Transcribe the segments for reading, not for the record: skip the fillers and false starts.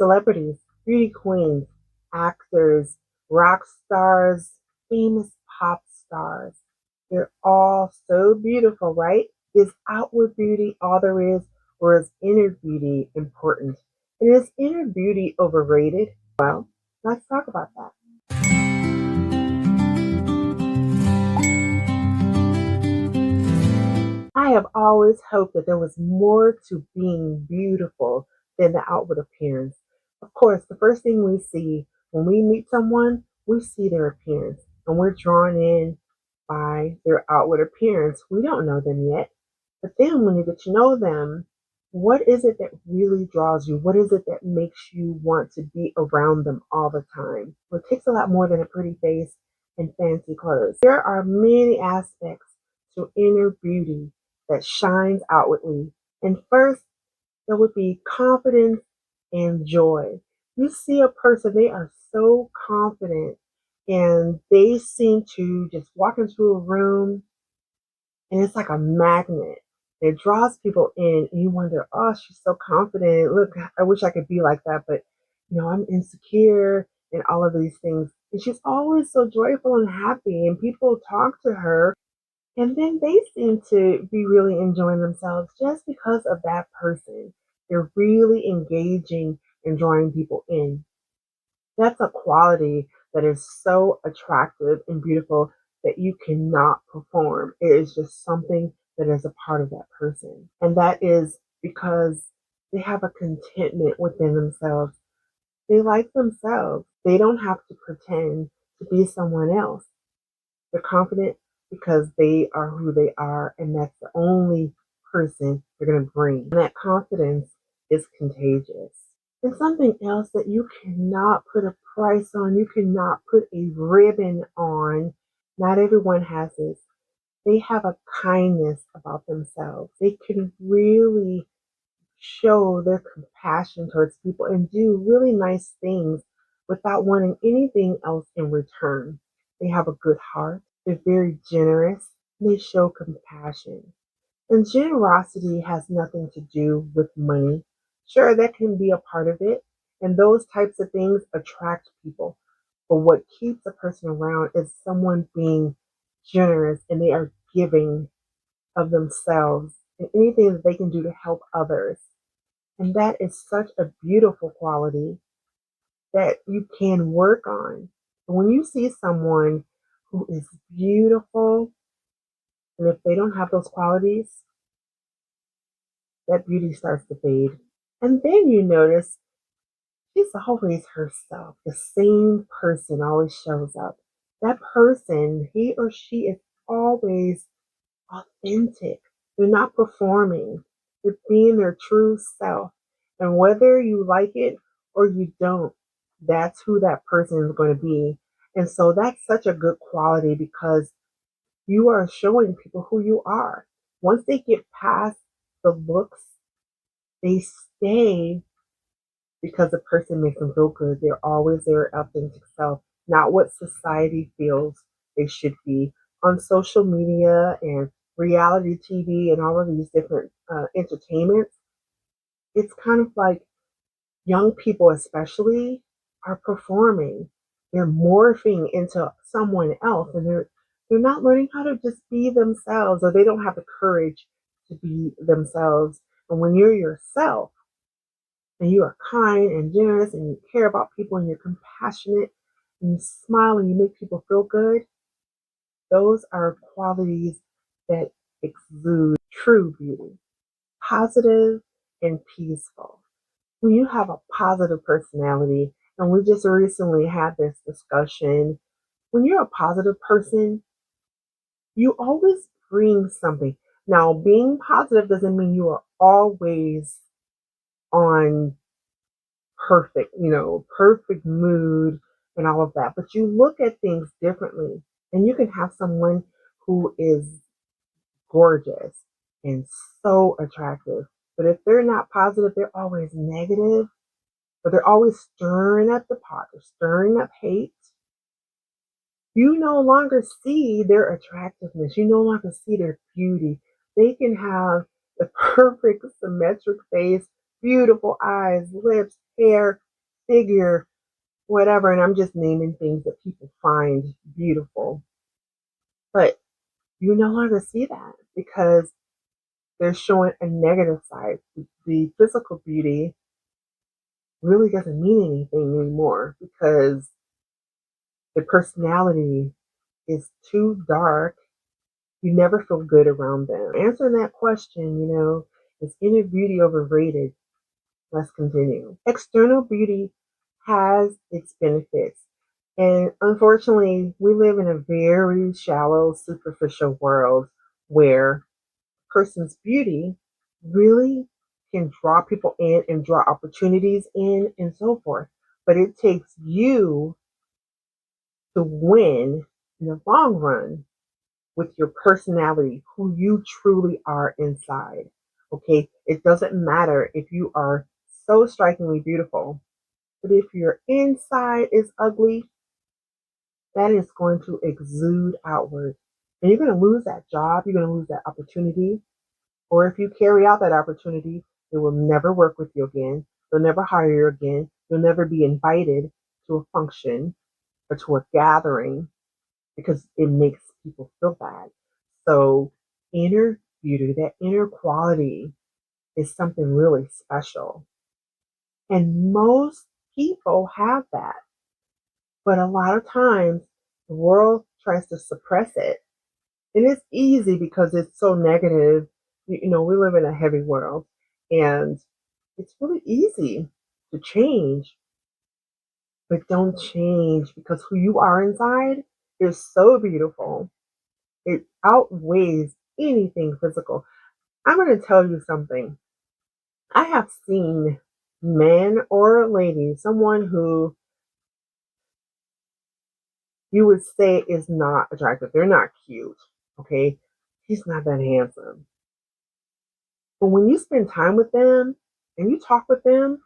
Celebrities, beauty queens, actors, rock stars, famous pop stars. They're all so beautiful, right? Is outward beauty all there is, or is inner beauty important? And is inner beauty overrated? Well, let's talk about that. I have always hoped that there was more to being beautiful than the outward appearance. Of course, the first thing we see when we meet someone, we see their appearance and we're drawn in by their outward appearance. We don't know them yet. But then when you get to know them, what is it that really draws you? What is it that makes you want to be around them all the time? Well, it takes a lot more than a pretty face and fancy clothes. There are many aspects to inner beauty that shines outwardly. And first, there would be confidence and joy. You see a person, they are so confident and they seem to just walk into a room and it's like a magnet. It draws people in and you wonder, oh, she's so confident. Look, I wish I could be like that, but I'm insecure and all of these things. And she's always so joyful and happy and people talk to her and then they seem to be really enjoying themselves just because of that person. They're really engaging and drawing people in. That's a quality that is so attractive and beautiful that you cannot perform. It is just something that is a part of that person. And that is because they have a contentment within themselves. They like themselves. They don't have to pretend to be someone else. They're confident because they are who they are, and that's the only person they're going to bring. And that confidence is contagious. And something else that you cannot put a price on, you cannot put a ribbon on. Not everyone has this. They have a kindness about themselves. They can really show their compassion towards people and do really nice things without wanting anything else in return. They have a good heart. They're very generous. They show compassion. And generosity has nothing to do with money. Sure, that can be a part of it. And those types of things attract people. But what keeps a person around is someone being generous and they are giving of themselves and anything that they can do to help others. And that is such a beautiful quality that you can work on. When you see someone who is beautiful, and if they don't have those qualities, that beauty starts to fade. And then you notice she's always herself. The same person always shows up. That person, he or she is always authentic. They're not performing. They're being their true self. And whether you like it or you don't, that's who that person is going to be. And so that's such a good quality because you are showing people who you are. Once they get past the looks, they stay because the person makes them feel good. They're always their authentic self, not what society feels they should be. On social media and reality TV and all of these different entertainments, it's kind of like young people, especially, are performing. They're morphing into someone else, and they're not learning how to just be themselves, or they don't have the courage to be themselves. And when you're yourself, and you are kind and generous and you care about people and you're compassionate and you smile and you make people feel good, those are qualities that exude true beauty, positive and peaceful. When you have a positive personality, and we just recently had this discussion, when you're a positive person, you always bring something. Now, being positive doesn't mean you are always on perfect mood and all of that. But you look at things differently. And you can have someone who is gorgeous and so attractive. But if they're not positive, they're always negative, or they're always stirring up the pot, or stirring up hate. You no longer see their attractiveness. You no longer see their beauty. They can have the perfect symmetric face, beautiful eyes, lips, hair, figure, whatever. And I'm just naming things that people find beautiful. But you no longer see that because they're showing a negative side. The physical beauty really doesn't mean anything anymore because the personality is too dark. You never feel good around them. Answering that question, is inner beauty overrated? Let's continue. External beauty has its benefits. And unfortunately, we live in a very shallow, superficial world where a person's beauty really can draw people in and draw opportunities in and so forth. But it takes you to win in the long run with your personality, who you truly are inside. Okay, it doesn't matter if you are so strikingly beautiful, but if your inside is ugly, that is going to exude outward. And you're going to lose that job, you're going to lose that opportunity. Or if you carry out that opportunity, they will never work with you again. They'll never hire you again. You'll never be invited to a function or to a gathering because it makes people feel bad. So, inner beauty, that inner quality, is something really special. And most people have that. But a lot of times, the world tries to suppress it. And it's easy because it's so negative. We live in a heavy world, and it's really easy to change. But don't change because who you are inside is so beautiful. It outweighs anything physical. I'm going to tell you something. I have seen men or ladies, someone who you would say is not attractive. They're not cute. Okay. He's not that handsome. But when you spend time with them and you talk with them,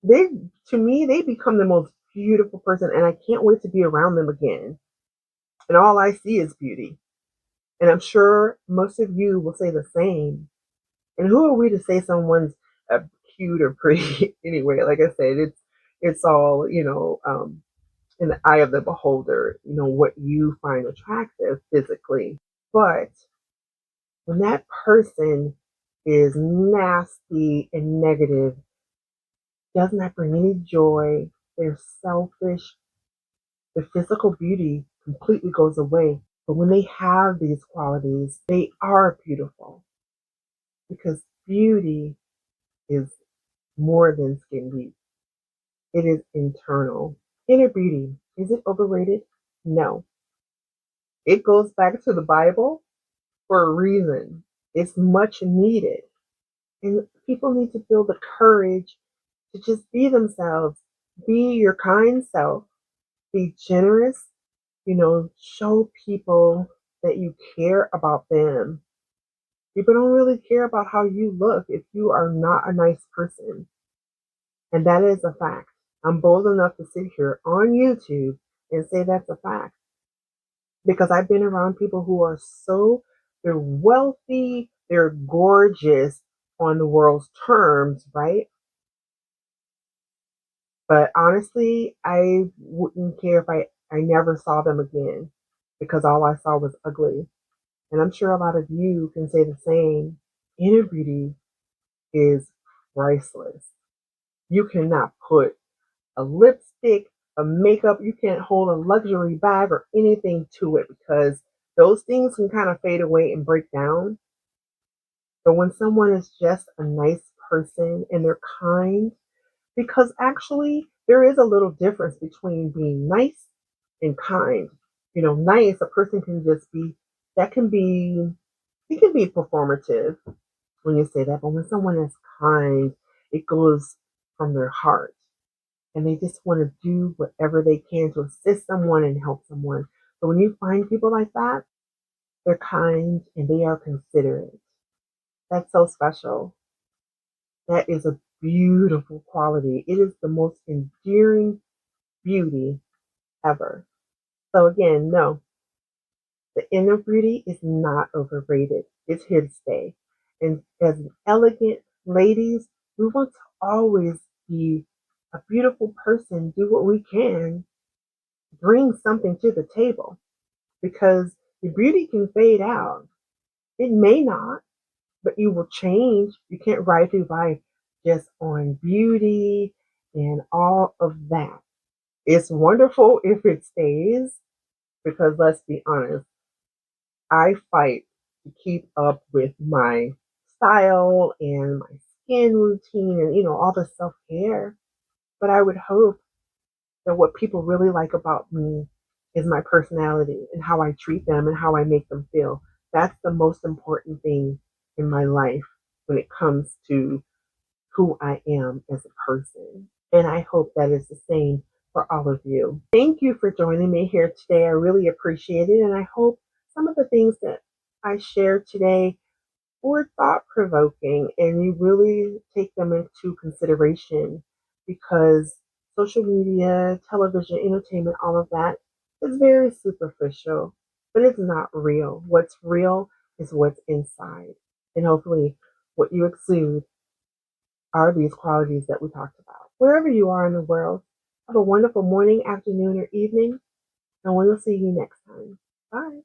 they, to me, they become the most beautiful person. And I can't wait to be around them again. And all I see is beauty. And I'm sure most of you will say the same. And who are we to say someone's cute or pretty anyway? Like I said, it's all in the eye of the beholder. What you find attractive physically, but when that person is nasty and negative, does not bring any joy, they're selfish, the physical beauty completely goes away. But when they have these qualities, they are beautiful because beauty is more than skin deep. It is internal. Inner beauty, is it overrated? No. It goes back to the Bible for a reason. It's much needed. And people need to feel the courage to just be themselves. Be your kind self. Be generous. Show people that you care about them. People don't really care about how you look if you are not a nice person. And that is a fact. I'm bold enough to sit here on YouTube and say that's a fact. Because I've been around people who are they're wealthy, they're gorgeous on the world's terms, right? But honestly, I wouldn't care if I never saw them again because all I saw was ugly. And I'm sure a lot of you can say the same. Inner beauty is priceless. You cannot put a lipstick, a makeup, you can't hold a luxury bag or anything to it because those things can kind of fade away and break down. But when someone is just a nice person and they're kind, because actually there is a little difference between being nice and kind. Nice, a person can just be, that can be, it can be performative when you say that, but when someone is kind, it goes from their heart and they just want to do whatever they can to assist someone and help someone. So when you find people like that, they're kind and they are considerate. That's so special. That is a beautiful quality. It is the most endearing beauty ever. So again, no, the inner beauty is not overrated. It's here to stay. And as elegant ladies, we want to always be a beautiful person, do what we can, bring something to the table because your beauty can fade out. It may not, but you will change. You can't ride through life just on beauty and all of that. It's wonderful if it stays because let's be honest, I fight to keep up with my style and my skin routine and all the self-care. But I would hope that what people really like about me is my personality and how I treat them and how I make them feel. That's the most important thing in my life when it comes to who I am as a person. And I hope that is the same for all of you. Thank you for joining me here today. I really appreciate it. And I hope some of the things that I shared today were thought provoking and you really take them into consideration because social media, television, entertainment, all of that is very superficial, but it's not real. What's real is what's inside. And hopefully, what you exude are these qualities that we talked about. Wherever you are in the world, have a wonderful morning, afternoon, or evening, and we'll see you next time. Bye.